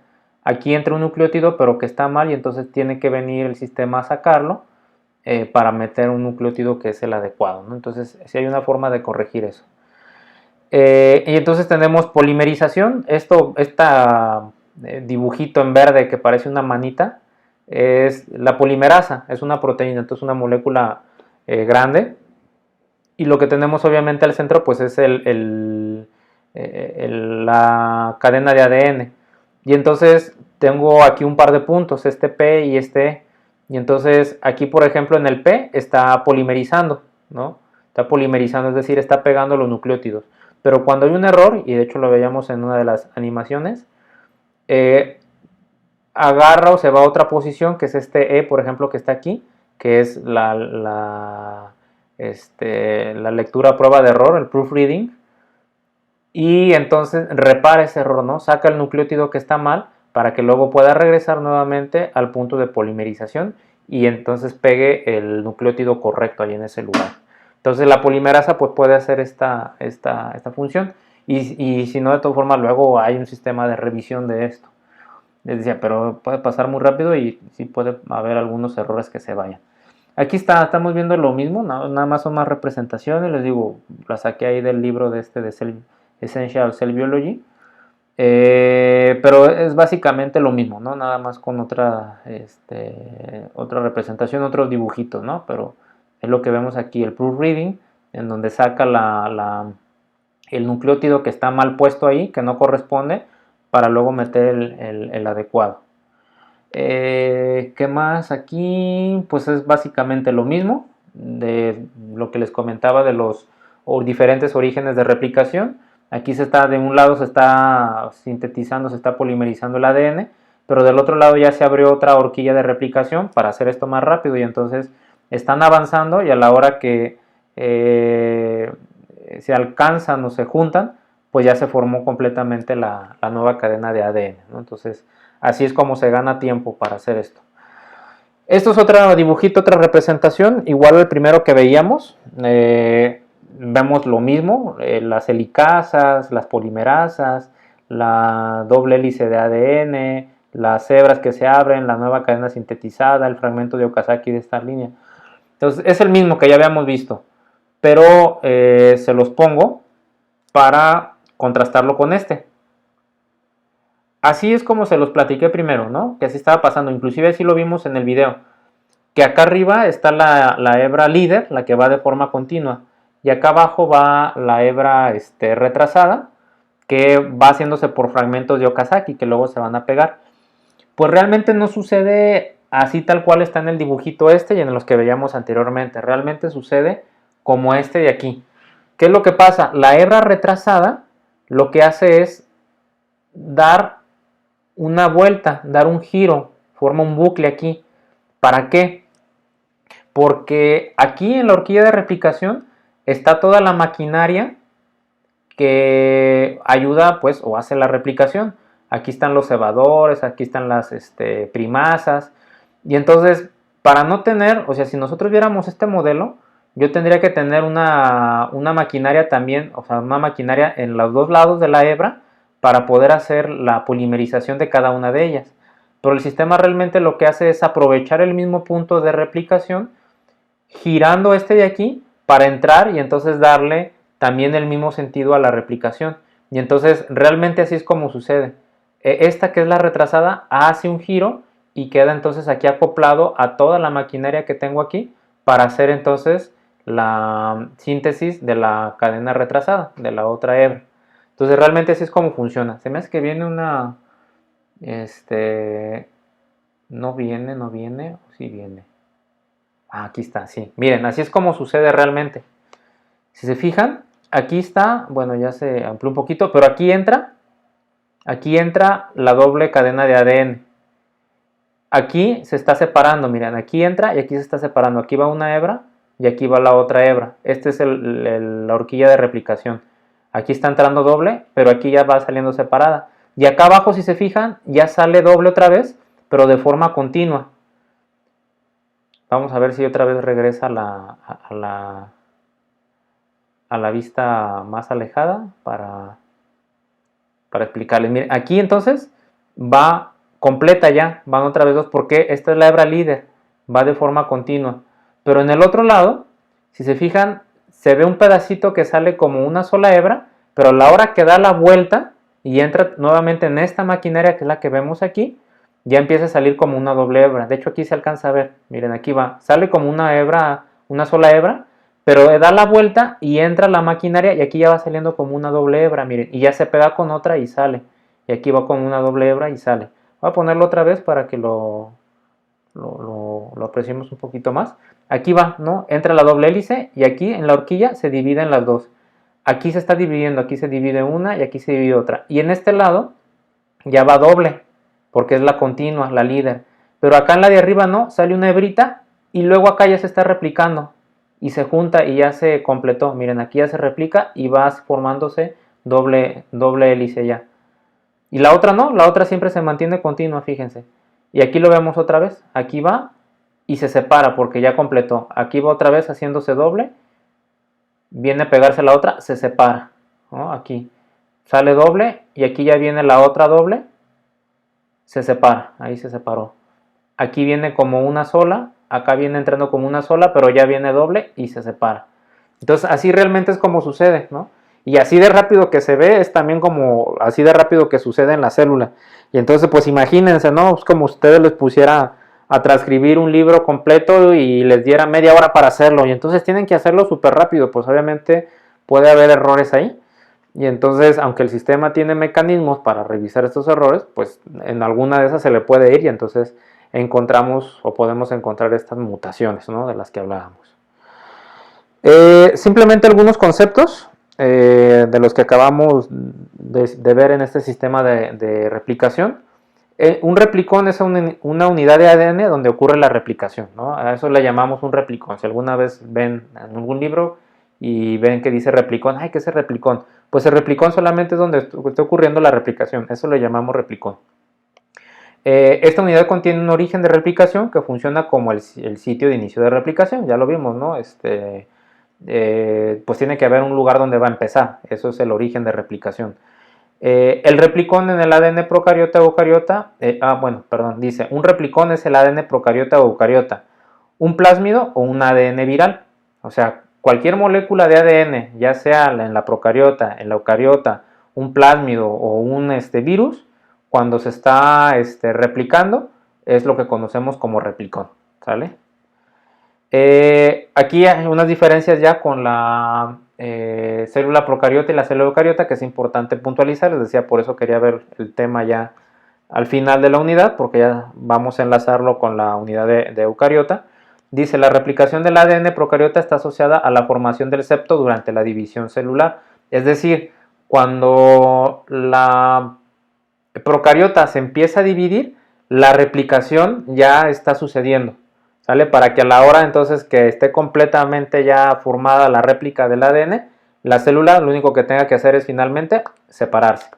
Aquí entra un nucleótido pero que está mal, y entonces tiene que venir el sistema a sacarlo para meter un nucleótido que es el adecuado, ¿no? Entonces sí hay una forma de corregir eso. Y entonces tenemos polimerización. Dibujito en verde que parece una manita es la polimerasa, es una proteína, entonces una molécula grande. Y lo que tenemos obviamente al centro pues es la cadena de ADN. Y entonces tengo aquí un par de puntos, este P y este E. Y entonces aquí, por ejemplo, en el P está polimerizando, ¿no? Está polimerizando, es decir, está pegando los nucleótidos. Pero cuando hay un error, y de hecho lo veíamos en una de las animaciones, agarra o se va a otra posición, que es este E, por ejemplo, que está aquí, que es la lectura a prueba de error, el proofreading, y entonces repara ese error, ¿no? Saca el nucleótido que está mal para que luego pueda regresar nuevamente al punto de polimerización, y entonces pegue el nucleótido correcto ahí en ese lugar. Entonces la polimerasa pues puede hacer esta función, y si no, de todas formas luego hay un sistema de revisión de esto. Les decía, pero puede pasar muy rápido y sí puede haber algunos errores que se vayan. Aquí estamos viendo lo mismo, nada más son más representaciones, les digo, las saqué ahí del libro de Essential Cell Biology. pero es básicamente lo mismo, ¿no? Nada más con otra representación, otros dibujitos, ¿no? Pero es lo que vemos aquí, el proofreading, en donde saca el nucleótido que está mal puesto ahí, que no corresponde, para luego meter el adecuado. ¿Qué más aquí? Pues es básicamente lo mismo de lo que les comentaba de los diferentes orígenes de replicación. Aquí de un lado se está sintetizando, se está polimerizando el ADN, pero del otro lado ya se abrió otra horquilla de replicación para hacer esto más rápido, y entonces están avanzando, y a la hora que se alcanzan o se juntan, pues ya se formó completamente la nueva cadena de ADN, ¿no? Entonces así es como se gana tiempo para hacer esto. Esto es otro dibujito, otra representación, igual el primero que veíamos. Vemos lo mismo, las helicasas, las polimerasas, la doble hélice de ADN, las hebras que se abren, la nueva cadena sintetizada, el fragmento de Okazaki de esta línea. Entonces es el mismo que ya habíamos visto, pero se los pongo para contrastarlo con este. Así es como se los platiqué primero, ¿no? Que así estaba pasando, inclusive así lo vimos en el video, que acá arriba está la hebra líder, la que va de forma continua, y acá abajo va la hebra retrasada, que va haciéndose por fragmentos de Okazaki, que luego se van a pegar. Pues realmente no sucede así tal cual está en el dibujito y en los que veíamos anteriormente, realmente sucede como este de aquí. ¿Qué es lo que pasa? La hebra retrasada lo que hace es dar una vuelta, dar un giro, forma un bucle aquí. ¿Para qué? Porque aquí en la horquilla de replicación está toda la maquinaria que ayuda, pues, o hace la replicación. Aquí están los cebadores, aquí están las primasas, y entonces, para no tener, o sea, si nosotros viéramos este modelo, yo tendría que tener una maquinaria también, o sea, una maquinaria en los dos lados de la hebra para poder hacer la polimerización de cada una de ellas. Pero el sistema realmente lo que hace es aprovechar el mismo punto de replicación, girando este de aquí para entrar y entonces darle también el mismo sentido a la replicación. Y entonces realmente así es como sucede. Esta que es la retrasada hace un giro y queda entonces aquí acoplado a toda la maquinaria que tengo aquí para hacer entonces la síntesis de la cadena retrasada, de la otra hebra. Entonces realmente así es como funciona. Se me hace que viene una... no viene, o sí viene. Ah, aquí está, sí. Miren, así es como sucede realmente. Si se fijan, aquí está, bueno, ya se amplió un poquito, pero aquí entra la doble cadena de ADN. Aquí se está separando, miren, aquí entra y aquí se está separando. Aquí va una hebra y aquí va la otra hebra. Esta es la horquilla de replicación. Aquí está entrando doble, pero aquí ya va saliendo separada. Y acá abajo, si se fijan, ya sale doble otra vez, pero de forma continua. Vamos a ver si otra vez regresa a la vista más alejada para explicarles. Miren, aquí entonces va completa ya, van otra vez dos, porque esta es la hebra líder, va de forma continua. Pero en el otro lado, si se fijan, se ve un pedacito que sale como una sola hebra, pero a la hora que da la vuelta y entra nuevamente en esta maquinaria, que es la que vemos aquí, ya empieza a salir como una doble hebra. De hecho, aquí se alcanza a ver, miren, aquí va, sale como una hebra, una sola hebra, pero da la vuelta y entra la maquinaria y aquí ya va saliendo como una doble hebra, miren, y ya se pega con otra y sale. Y aquí va como una doble hebra y sale. Voy a ponerlo otra vez para que lo apreciemos un poquito más. Aquí va, ¿no? Entra la doble hélice y aquí en la horquilla se divide en las dos. Aquí se está dividiendo, aquí se divide una y aquí se divide otra. Y en este lado ya va doble, porque es la continua, la líder. Pero acá en la de arriba no, sale una hebrita y luego acá ya se está replicando y se junta y ya se completó. Miren, aquí ya se replica y va formándose doble hélice ya. Y la otra no, la otra siempre se mantiene continua, fíjense. Y aquí lo vemos otra vez, aquí va y se separa porque ya completó. Aquí va otra vez haciéndose doble, viene a pegarse la otra, se separa, ¿no? Aquí sale doble y aquí ya viene la otra doble, se separa, ahí se separó. Aquí viene como una sola, acá viene entrando como una sola, pero ya viene doble y se separa. Entonces así realmente es como sucede, ¿no? Y así de rápido que se ve es también como así de rápido que sucede en la célula. Y entonces pues imagínense, ¿no? Es como ustedes les pusiera a transcribir un libro completo y les diera media hora para hacerlo. Y entonces tienen que hacerlo súper rápido. Pues obviamente puede haber errores ahí. Y entonces, aunque el sistema tiene mecanismos para revisar estos errores, pues en alguna de esas se le puede ir y entonces encontramos o podemos encontrar estas mutaciones, ¿no? De las que hablábamos. Simplemente algunos conceptos de los que acabamos de ver en este sistema de replicación. Un replicón es una unidad de ADN donde ocurre la replicación, ¿no? A eso le llamamos un replicón. Si alguna vez ven en algún libro y ven que dice replicón, ¡ay, qué es el replicón! Pues el replicón solamente es donde está ocurriendo la replicación, eso le llamamos replicón. Esta unidad contiene un origen de replicación que funciona como el sitio de inicio de replicación, ya lo vimos, ¿no? Pues tiene que haber un lugar donde va a empezar, eso es el origen de replicación. El replicón en el ADN procariota o eucariota, dice, un replicón es el ADN procariota o eucariota, un plásmido o un ADN viral, o sea, cualquier molécula de ADN, ya sea en la procariota, en la eucariota, un plásmido o un virus, cuando se está replicando, es lo que conocemos como replicón, ¿sale? Aquí hay unas diferencias ya con la célula procariota y la célula eucariota que es importante puntualizar, les decía, por eso quería ver el tema ya al final de la unidad, porque ya vamos a enlazarlo con la unidad de eucariota. Dice, la replicación del ADN procariota está asociada a la formación del septo durante la división celular, es decir, cuando la procariota se empieza a dividir, la replicación ya está sucediendo, ¿sale? Para que a la hora entonces que esté completamente ya formada la réplica del ADN, la célula lo único que tenga que hacer es finalmente separarse.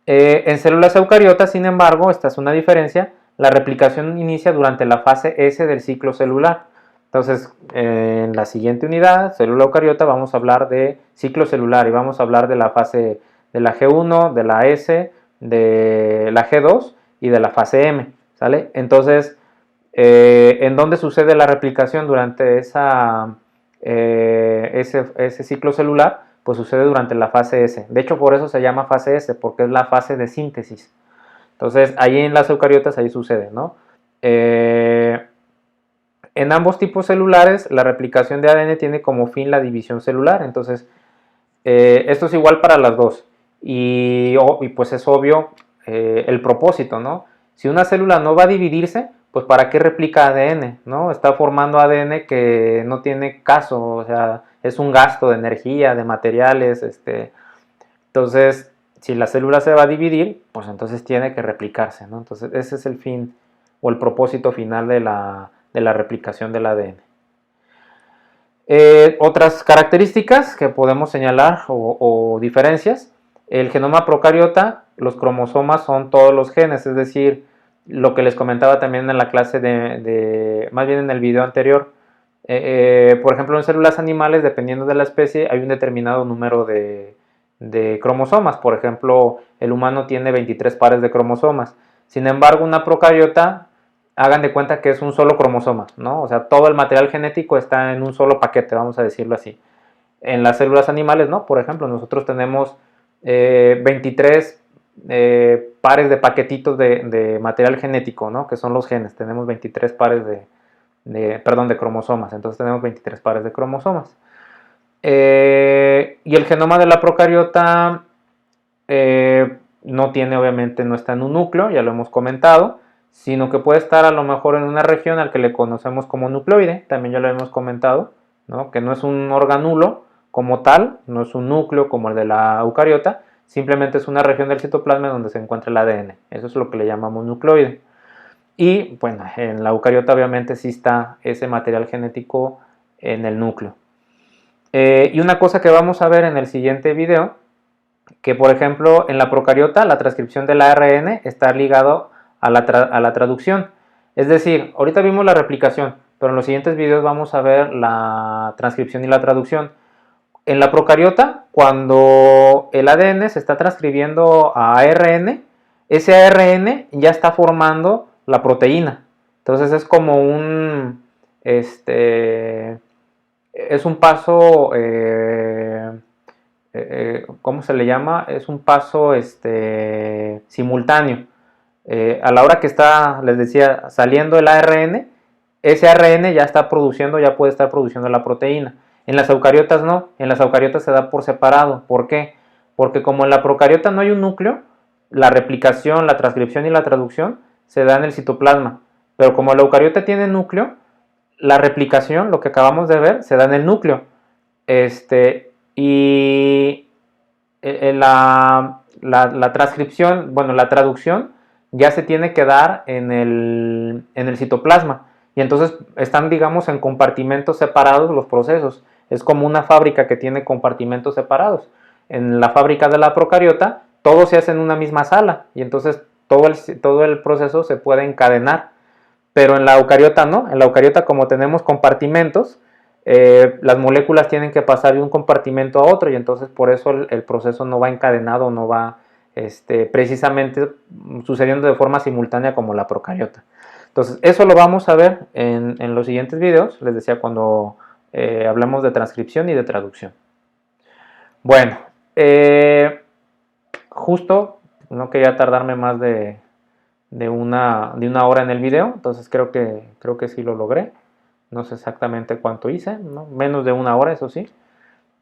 En células eucariotas, sin embargo, esta es una diferencia, la replicación inicia durante la fase S del ciclo celular. Entonces, en la siguiente unidad, célula eucariota, vamos a hablar de ciclo celular y vamos a hablar de la fase de la G1, de la S, de la G2 y de la fase M, ¿sale? Entonces, ¿en dónde sucede la replicación durante ese ciclo celular? Pues sucede durante la fase S. De hecho, por eso se llama fase S, porque es la fase de síntesis. Entonces, ahí en las eucariotas, ahí sucede, ¿no? En ambos tipos celulares, la replicación de ADN tiene como fin la división celular. Entonces, esto es igual para las dos. Y pues es obvio el propósito, ¿no? Si una célula no va a dividirse, pues ¿para qué replica ADN? ¿No? Está formando ADN que no tiene caso, o sea, es un gasto de energía, de materiales, entonces, si la célula se va a dividir, pues entonces tiene que replicarse, ¿no? Entonces, ese es el fin o el propósito final de la replicación del ADN. Otras características que podemos señalar o diferencias, el genoma procariota, los cromosomas son todos los genes, es decir, lo que les comentaba también en la clase más bien en el video anterior. Por ejemplo, en células animales, dependiendo de la especie, hay un determinado número de cromosomas. Por ejemplo, el humano tiene 23 pares de cromosomas. Sin embargo, una procariota, hagan de cuenta que es un solo cromosoma, ¿no? O sea, todo el material genético está en un solo paquete, vamos a decirlo así. En las células animales, ¿no? Por ejemplo, nosotros tenemos 23 pares de paquetitos de material genético, ¿no? Que son los genes. Tenemos 23 pares de cromosomas. Entonces tenemos 23 pares de cromosomas. Y el genoma de la procariota no tiene, obviamente, no está en un núcleo, ya lo hemos comentado, sino que puede estar a lo mejor en una región al que le conocemos como nucleoide, también ya lo hemos comentado, ¿no? Que no es un organulo como tal, no es un núcleo como el de la eucariota, simplemente es una región del citoplasma donde se encuentra el ADN, eso es lo que le llamamos nucleoide. Y bueno, en la eucariota obviamente sí está ese material genético en el núcleo. Y una cosa que vamos a ver en el siguiente video, que por ejemplo en la procariota la transcripción del ARN está ligado a la traducción. Es decir, ahorita vimos la replicación, pero en los siguientes videos vamos a ver la transcripción y la traducción. En la procariota, cuando el ADN se está transcribiendo a ARN, ese ARN ya está formando la proteína. Entonces es como es un paso ¿cómo se le llama? Es un paso simultáneo. A la hora que está, les decía, saliendo el ARN, ese ARN ya está produciendo, ya puede estar produciendo la proteína. En las eucariotas no, en las eucariotas se da por separado. ¿Por qué? Porque como en la procariota no hay un núcleo, la replicación, la transcripción y la traducción se da en el citoplasma. Pero como la eucariota tiene núcleo, la replicación, lo que acabamos de ver, se da en el núcleo. Y la transcripción, bueno, la traducción ya se tiene que dar en el citoplasma. Y entonces están, digamos, en compartimentos separados los procesos. Es como una fábrica que tiene compartimentos separados. En la fábrica de la procariota, todo se hace en una misma sala. Y entonces todo el proceso se puede encadenar. Pero en la eucariota no. En la eucariota, como tenemos compartimentos, las moléculas tienen que pasar de un compartimento a otro y entonces por eso el proceso no va encadenado, no va precisamente sucediendo de forma simultánea como la procariota. Entonces eso lo vamos a ver en los siguientes videos, les decía, cuando hablemos de transcripción y de traducción. Bueno, justo no quería tardarme más de una hora en el video, entonces creo que sí lo logré. No sé exactamente cuánto hice, ¿no? Menos de una hora, eso sí.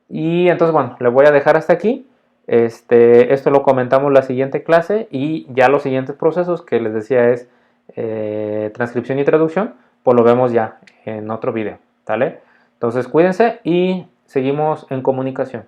Y entonces, bueno, le voy a dejar hasta aquí. Esto lo comentamos la siguiente clase y ya los siguientes procesos que les decía es transcripción y traducción, pues lo vemos ya en otro video, ¿vale? Entonces cuídense y seguimos en comunicación.